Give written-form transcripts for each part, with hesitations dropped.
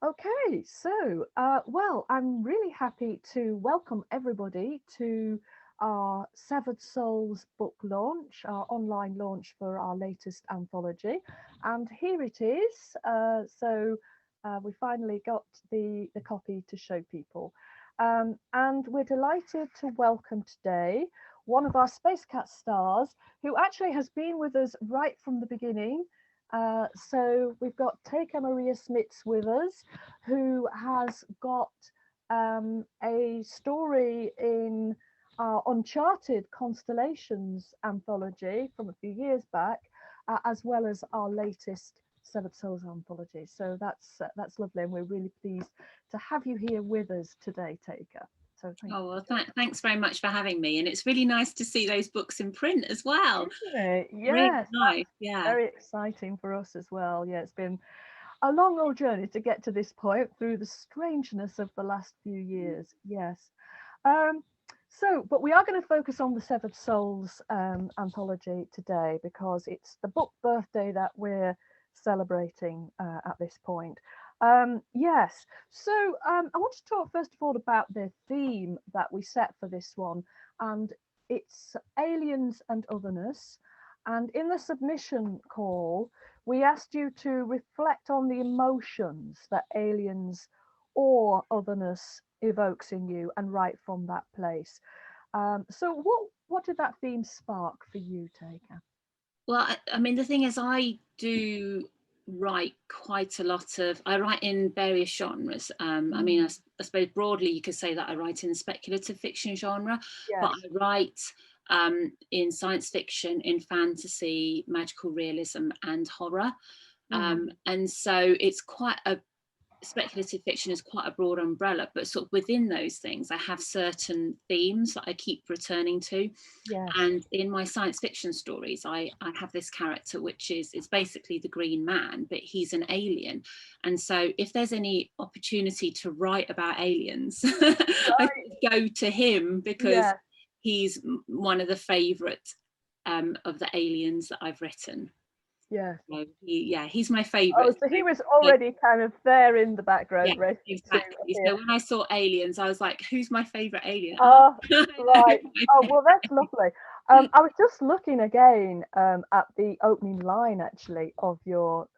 Okay, so well, I'm really happy to welcome everybody to our Severed Souls book launch, our online launch for our latest anthology. And here it is. We finally got the copy to show people. And we're delighted to welcome today one of our Space Cat stars who actually has been with us right from the beginning. So we've got Teika Marija Smits with us, who has got a story in our Uncharted Constellations anthology from a few years back, as well as our latest Severed Souls anthology. So that's lovely, and we're really pleased to have you here with us today, Teika. So thank Oh, well, you. thanks very much for having me. And it's really nice to see those books in print as well. Isn't it? Really Yes, nice. Yeah. very exciting for us as well. Yeah, it's been a long old journey to get to this point through the strangeness of the last few years. Yes. Um, but we are going to focus on the Severed Souls anthology today because it's the book birthday that we're celebrating at this point. Yes. I want to talk first of all about the theme that we set for this one, and it's aliens and otherness. And in the submission call, we asked you to reflect on the emotions that aliens or otherness evokes in you and write from that place. So what did that theme spark for you, Taker? Well, I mean, the thing is, I do write quite a lot of, I write in various genres. I mean, Mm, I suppose broadly you could say that I write in the speculative fiction genre, but yes. I write in science fiction, in fantasy, magical realism, and horror. Mm, And so it's quite a speculative fiction is quite a broad umbrella, but sort of within those things, I have certain themes that I keep returning to. yes. And in my science fiction stories, I have this character, which is it's basically the Green Man, but he's an alien. And so if there's any opportunity to write about aliens, I Right. go to him because Yeah. he's one of the favorite of the aliens that I've written. Yeah. So yeah, he's my Oh, favorite. so he was So, already kind of there in the yeah, background, ready to exactly. appear. So when I saw Aliens, I was like, who's my favourite alien? Oh, Oh, I know right. who's my Oh, well, favourite that's lovely. I was just looking again at the opening line, actually, of your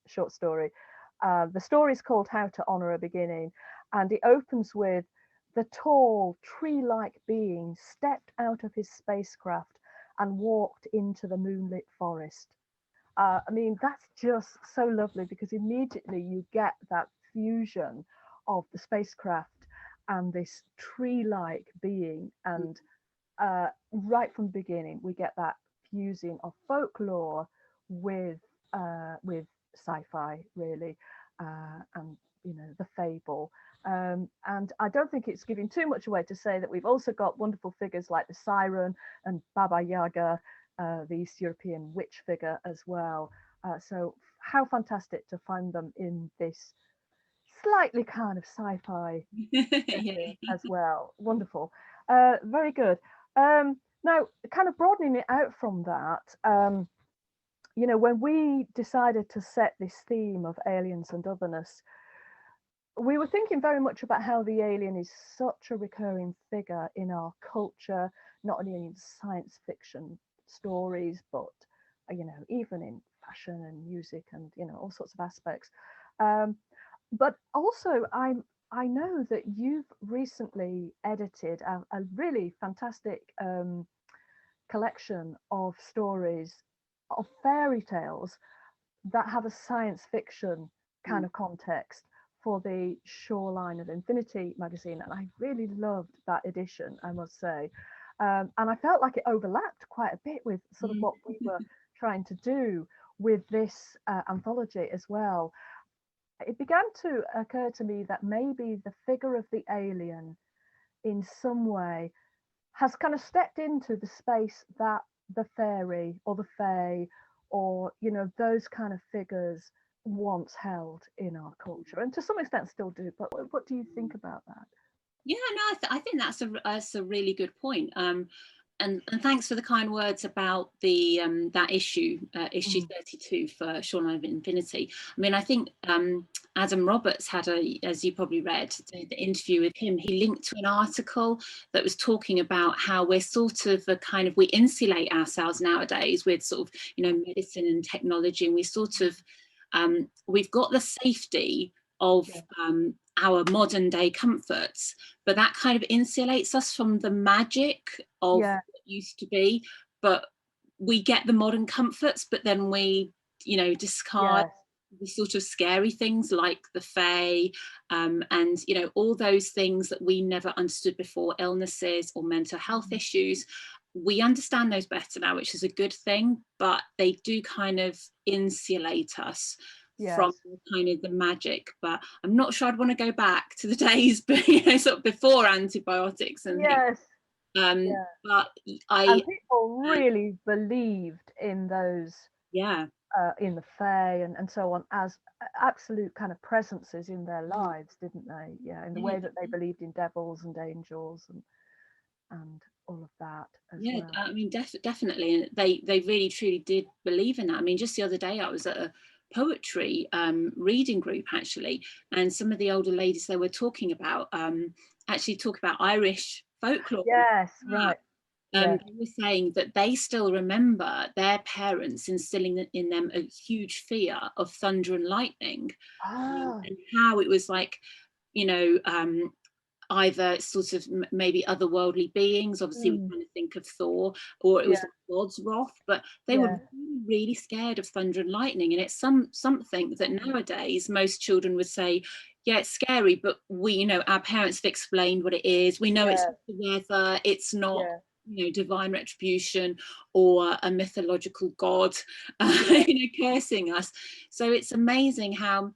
short story. The story is called How to Honor a Beginning, and it opens with the tall, tree like being stepped out of his spacecraft and walked into the moonlit forest. I mean, that's just so lovely because immediately you get that fusion of the spacecraft and this tree-like being, and right from the beginning, we get that fusing of folklore with with sci-fi, really, and the fable. And I don't think it's giving too much away to say that we've also got wonderful figures like the Siren and Baba Yaga, the East European witch figure as well. So how fantastic to find them in this slightly kind of sci-fi setting yeah. as well. Wonderful. Very good. Now, kind of broadening it out from that, when we decided to set this theme of aliens and otherness, we were thinking very much about how the alien is such a recurring figure in our culture, not only in science fiction stories, but even in fashion and music and all sorts of aspects. Um, but also, I know that you've recently edited a really fantastic collection of stories of fairy tales that have a science fiction kind Mm. of context for the Shoreline of Infinity magazine, and I really loved that edition, I must say. And I felt like it overlapped quite a bit with sort of Mm. what we were trying to do with this anthology as well. It began to occur to me that maybe the figure of the alien in some way has kind of stepped into the space that the fairy or the fae or those kind of figures once held in our culture, and to some extent still do. But what do you think about that? Yeah, no, I think that's a really good point. and thanks for the kind words about the that issue 32 for Shoreline of Infinity. I mean, I think Adam Roberts had as you probably read, the interview with him. He linked to an article that was talking about how we're sort of we insulate ourselves nowadays with sort of, medicine and technology, and we sort of we've got the safety of our modern day comforts, but that kind of insulates us from the magic of what used to be. But we get the modern comforts, but then we discard the sort of scary things like the fae, and all those things that we never understood before, illnesses or mental health issues. We understand those better now, which is a good thing, but they do kind of insulate us from kind of the magic. But I'm not sure I'd want to go back to the days, but sort of before antibiotics and things. But and people really believed in those, in the fae and so on, as absolute kind of presences in their lives, didn't they? In the way that they believed in devils and angels and all of that as well. I mean, definitely, and they really truly did believe in that. I mean, just the other day I was at a poetry reading group actually, and some of the older ladies they were talking about Irish folklore. They were saying that they still remember their parents instilling in them a huge fear of thunder and lightning, and how it was like, either sort of maybe otherworldly beings. Obviously, we kind of think of Thor, or it was God's wrath, but they were really, really scared of thunder and lightning. And it's something that nowadays most children would say, yeah, it's scary, but we, our parents have explained what it is. We know it's the weather, it's not, divine retribution or a mythological god, cursing us. So it's amazing how,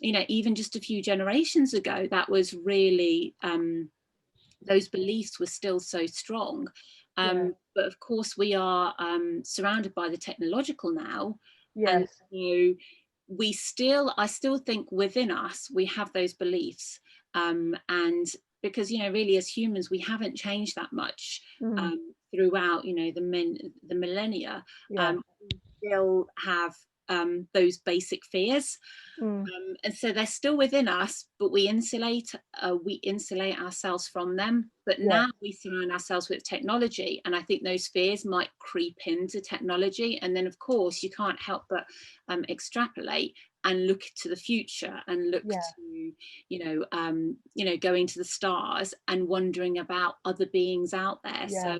even just a few generations ago, that was really, those beliefs were still so strong. But of course, we are surrounded by the technological now. And so I still think within us, we have those beliefs. And because, really, as humans, we haven't changed that much throughout, the millennia. We still have those basic fears, and so they're still within us, but we insulate ourselves from them. But now we surround ourselves with technology, and I think those fears might creep into technology, and then of course you can't help but extrapolate and look to the future and look to going to the stars and wondering about other beings out there. So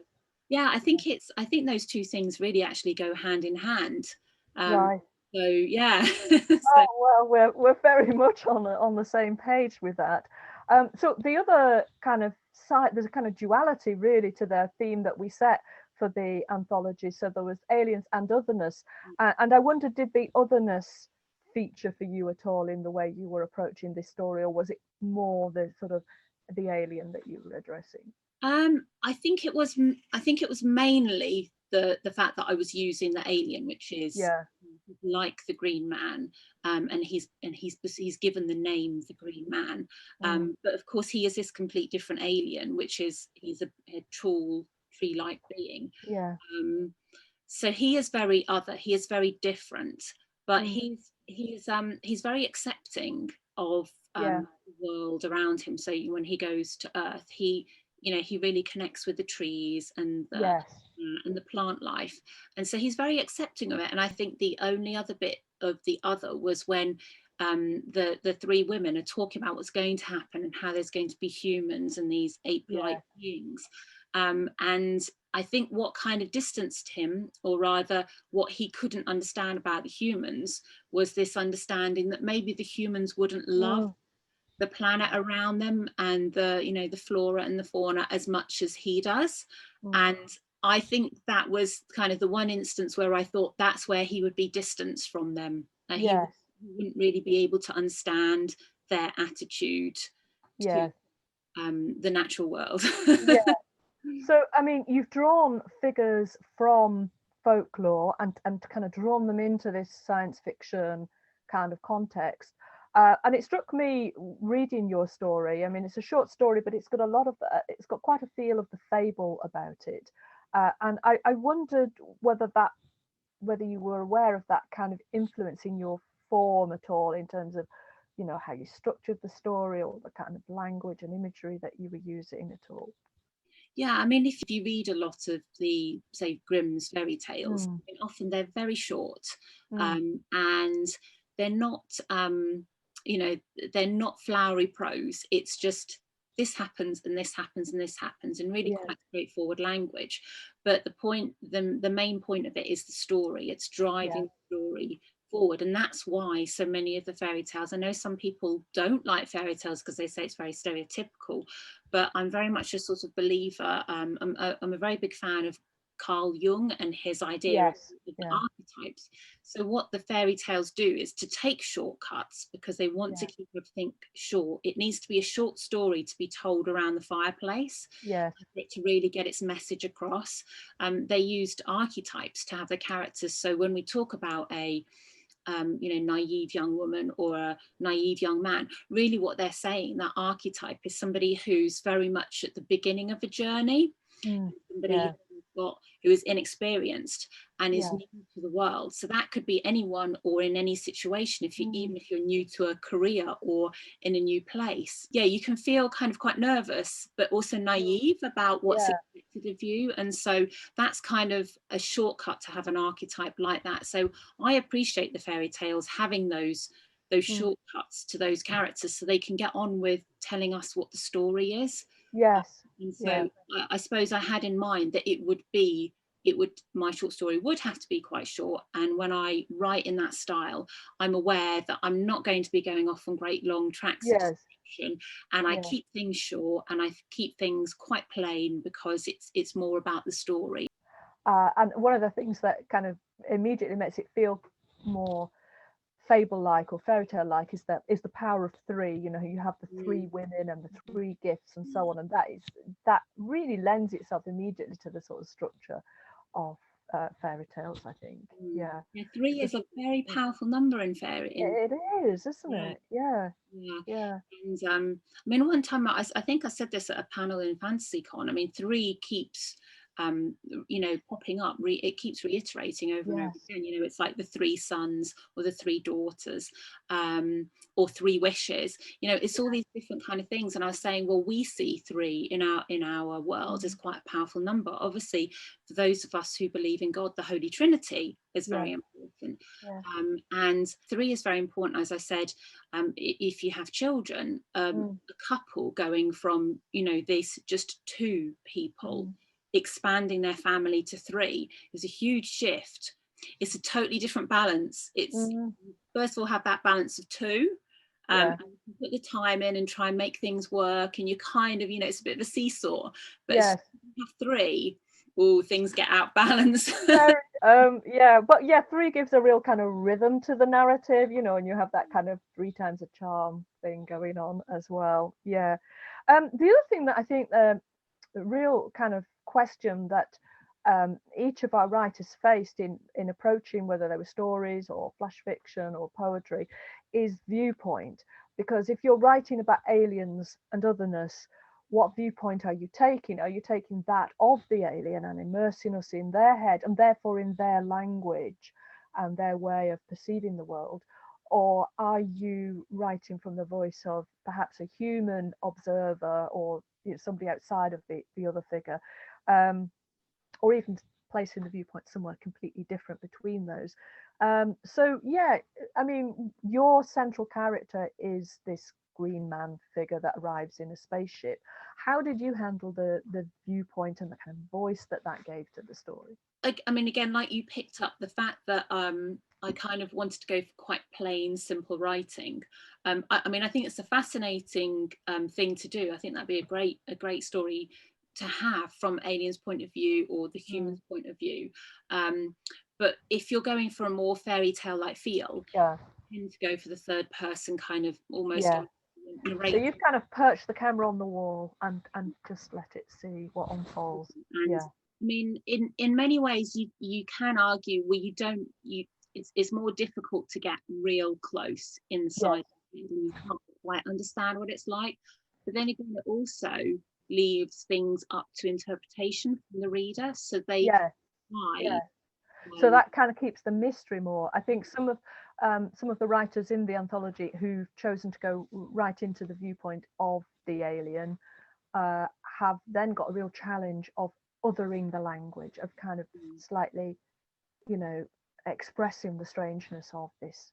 I think those two things really actually go hand in hand. So well, we're very much on the same page with that. So the other kind of side, there's a kind of duality really to the theme that we set for the anthology. So there was Aliens and Otherness, and I wondered, did the otherness feature for you at all in the way you were approaching this story, or was it more the sort of the alien that you were addressing? I think it was mainly the fact that I was using the alien, which is like the Green Man, and he's given the name the Green Man, but of course he is this complete different alien, which is he's a tall tree-like being. So he is very other. He is very different, but he's very accepting of the world around him. So when he goes to Earth, he really connects with the trees and the plant life, and so he's very accepting of it. And I think the only other bit of the other was when the three women are talking about what's going to happen and how there's going to be humans and these ape-like beings, and I think what kind of distanced him, or rather what he couldn't understand about the humans, was this understanding that maybe the humans wouldn't love the planet around them and the flora and the fauna as much as he does. And I think that was kind of the one instance where I thought that's where he would be distanced from them. He wouldn't really be able to understand their attitude to the natural world. So, I mean, you've drawn figures from folklore and kind of drawn them into this science fiction kind of context. And it struck me reading your story. I mean, it's a short story, but it's got a lot of, it's got quite a feel of the fable about it. And I wondered whether you were aware of that kind of influencing your form at all, in terms of, you know, how you structured the story or the kind of language and imagery that you were using at all. Yeah, I mean, if you read a lot of the, say, Grimm's fairy tales, Mm, often they're very short, mm, and they're not, you know, they're not flowery prose. It's just this happens and this happens and this happens, in really yeah, quite straightforward language. But the main point of it is the story. It's yeah, driving the story forward, and that's why so many of the fairy tales, I know some people don't like fairy tales because they say it's very stereotypical, but I'm very much a sort of believer. I'm a very big fan of Carl Jung and his idea of yes, the yeah, archetypes. So what the fairy tales do is to take shortcuts because they want to yeah, keep everything short. It needs to be a short story to be told around the fireplace yes, for it to really get its message across. They used archetypes to have the characters. So when we talk about a you know, naive young woman or a naive young man, really what they're saying, that archetype is somebody who's very much at the beginning of a journey, mm, somebody yeah, who is inexperienced and is yeah, new to the world. So that could be anyone or in any situation. If you, mm, even if you're new to a career or in a new place, yeah, you can feel kind of quite nervous but also mm, naive about what's yeah, expected of you. And so that's kind of a shortcut to have an archetype like that. So I appreciate the fairy tales having those mm, shortcuts to those characters so they can get on with telling us what the story is. yes, And yeah, so I suppose I had in mind that my short story would have to be quite short. And when I write in that style, I'm aware that I'm not going to be going off on great long tracks of yes, description, and I yeah. keep things short and I keep things quite plain because it's more about the story. And one of the things that kind of immediately makes it feel more fable-like or fairy tale-like is the power of three. You know, you have the three Mm. women and the three gifts and so on, and that really lends itself immediately to the sort of structure of fairy tales, I think. Mm. Yeah, Yeah, three because is a very powerful number in fairy. In it is, isn't Yeah, it? Yeah, yeah. yeah, And I mean, one time I think I said this at a panel in FantasyCon. I mean, three keeps, you know, popping up. It keeps reiterating over and over yes, again. You know, it's like the three sons or the three daughters, or three wishes. You know, it's all these different kind of things. And I was saying, well, we see three in our world as mm, quite a powerful number. Obviously, for those of us who believe in God, the Holy Trinity is yeah, very important. yeah, And three is very important, as I said. If you have children, mm, a couple going from, you know, this just two people mm, expanding their family to three is a huge shift. It's a totally different balance. It's, mm, first of all, have that balance of two, yeah, and you put the time in and try and make things work, and you kind of, you know, it's a bit of a seesaw. But as yes. soon as you have three, oh, things get out balanced. Very, yeah, but yeah, three gives a real kind of rhythm to the narrative, you know, and you have that kind of three times a charm thing going on as well. Yeah. The other thing that I think the real kind of question that each of our writers faced in approaching whether they were stories or flash fiction or poetry is viewpoint. Because if you're writing about aliens and otherness, what viewpoint are you taking? Are you taking that of the alien and immersing us in their head and therefore in their language and their way of perceiving the world? Or are you writing from the voice of perhaps a human observer, or, you know, somebody outside of the other figure, or even placing the viewpoint somewhere completely different between those? So yeah, I mean, your central character is this green man figure that arrives in a spaceship. How did you handle the viewpoint and the kind of voice that gave to the story? Like, I mean, again, like you picked up the fact that I kind of wanted to go for quite plain, simple writing. I mean, I think it's a fascinating thing to do. I think that'd be a great story to have from aliens' point of view or the Mm, human's point of view. But if you're going for a more fairy tale like feel, yeah, you tend to go for the third person kind of almost yeah. So narrating. you've kind of perched the camera on the wall and just let it see what unfolds. And Yeah, I mean, in many ways, you can argue where you don't you it's more difficult to get real close inside yes, and you can't quite understand what it's like. But then again, it also leaves things up to interpretation from the reader, so they Yeah, hide. yeah. So that kind of keeps the mystery more. I think some of the writers in the anthology who've chosen to go right into the viewpoint of the alien have then got a real challenge of othering the language, of kind of slightly, you know, expressing the strangeness of this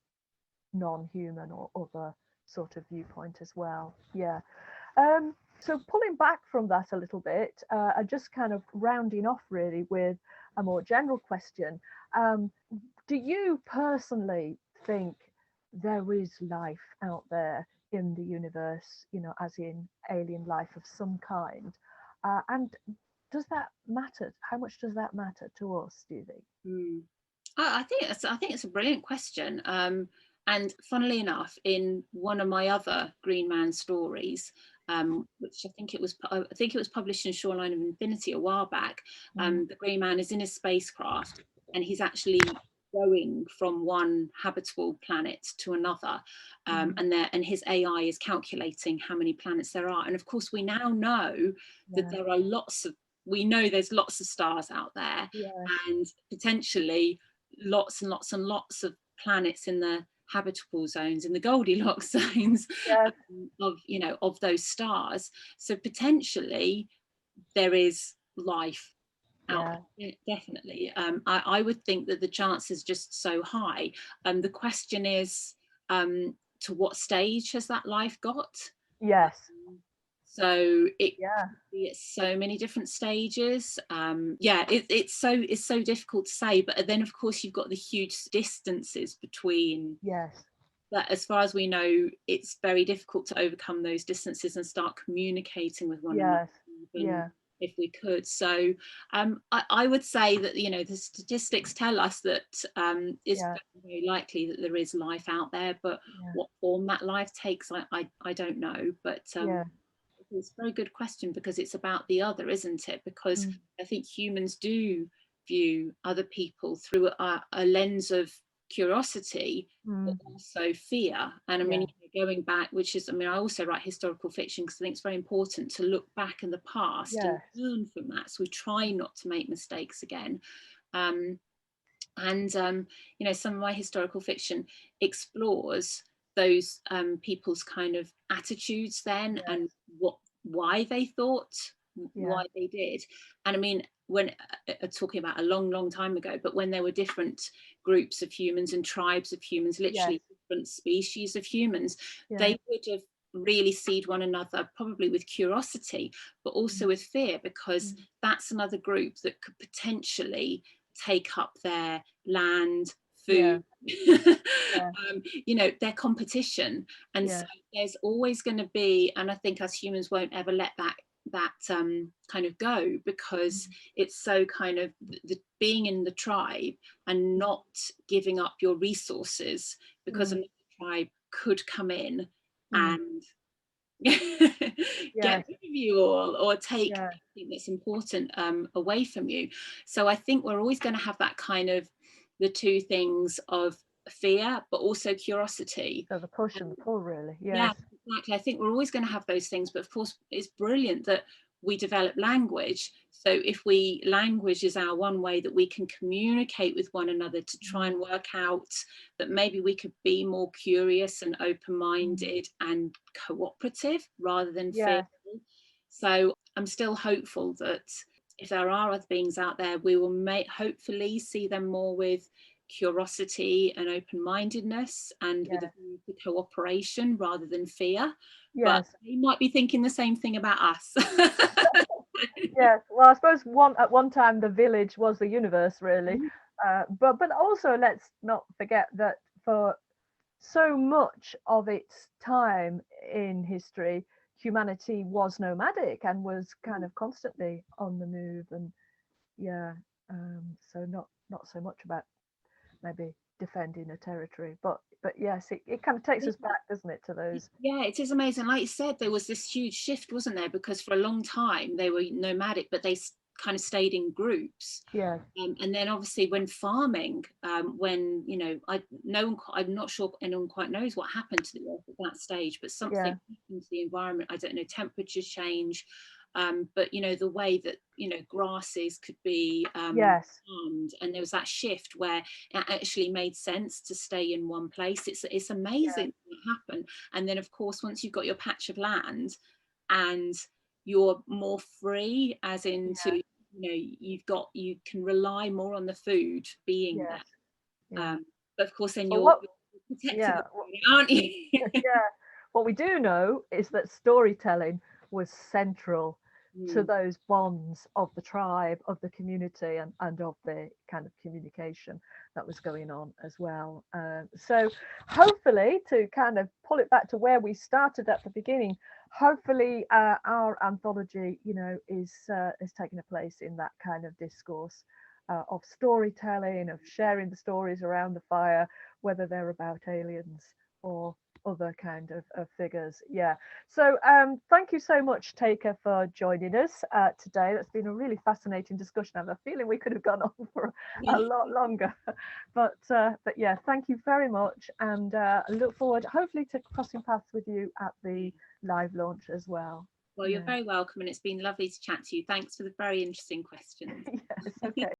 non-human or other sort of viewpoint as well. Yeah. So pulling back from that a little bit, and just kind of rounding off really with a more general question, do you personally think there is life out there in the universe, you know, as in alien life of some kind? And does that matter? How much does that matter to us, do you think? I think it's a brilliant question. And funnily enough, in one of my other Green Man stories, which I think it was published in Shoreline of Infinity a while back, the Green Man is in his spacecraft and he's actually going from one habitable planet to another, and his AI is calculating how many planets there are. And of course, we now know that there are there's lots of stars out there, and potentially lots and lots and lots of planets in the habitable zones, in the Goldilocks zones, of those stars. So potentially there is life out there, definitely. I would think that the chance is just so high. The question is, to what stage has that life got? Yes. So it could be at so many different stages. It's so difficult to say. But then, of course, you've got the huge distances between. Yes. That, as far as we know, it's very difficult to overcome those distances and start communicating with one another. If we could. So I would say that, you know, the statistics tell us that it's very likely that there is life out there, but what form that life takes, I don't know. But it's a very good question, because it's about the other, isn't it? Because I think humans do view other people through a lens of curiosity, but also fear. And I mean, going back, I also write historical fiction because I think it's very important to look back in the past and learn from that. So we try not to make mistakes again. You know, some of my historical fiction explores those people's kind of attitudes then, and why they thought, why they did. And I mean, when talking about a long time ago, but when there were different groups of humans and tribes of humans, literally different species of humans, they would have really seed one another, probably with curiosity, but also with fear, because that's another group that could potentially take up their land, food, you know, their competition. And so there's always going to be, and I think us humans won't ever let that kind of go, because it's so kind of the being in the tribe and not giving up your resources, because another tribe could come in and get rid of you all, or take anything that's important away from you. So I think we're always going to have that kind of the two things of fear, but also curiosity. So the push and the pull, really. Yeah, exactly. I think we're always going to have those things, but of course it's brilliant that we develop language. So if language is our one way that we can communicate with one another, to try and work out that maybe we could be more curious and open-minded and cooperative rather than fearful. So I'm still hopeful that if there are other beings out there, we will hopefully see them more with curiosity and open-mindedness, and with a view to cooperation rather than fear. But they might be thinking the same thing about us. Yes, well, I suppose at one time the village was the universe, really. But also, let's not forget that for so much of its time in history, humanity was nomadic and was kind of constantly on the move, and so not so much about maybe defending a territory, but yes, it kind of takes us back, doesn't it, to those. Yeah, it is amazing. Like you said, there was this huge shift, wasn't there? Because for a long time they were nomadic, but they kind of stayed in groups. And then obviously when farming, when, you know, I'm not sure anyone quite knows what happened to the earth at that stage, but something happened to the environment. I don't know, temperatures change, but you know, the way that, you know, grasses could be Yes. and there was that shift where it actually made sense to stay in one place. It's Yeah. amazing what happened. And then of course, once you've got your patch of land and you're more free, as into, Yeah. you know, you can rely more on the food being Yes. there. Yeah. But of course then Well, you're what? protecting Yeah. the planet, aren't you? Yeah. What we do know is that storytelling was central to Mm. those bonds of the tribe, of the community, and of the kind of communication that was going on as well. So hopefully, to kind of pull it back to where we started at the beginning, hopefully our anthology, you know, is taking a place in that kind of discourse of storytelling, of sharing the stories around the fire, whether they're about aliens or other kind of figures. Yeah. So thank you so much, Teika, for joining us today. That's been a really fascinating discussion. I have a feeling we could have gone on for a lot longer. But yeah, thank you very much, and I look forward, hopefully, to crossing paths with you at the live launch as well. Well, you're very welcome, and it's been lovely to chat to you. Thanks for the very interesting questions. Yes. Okay.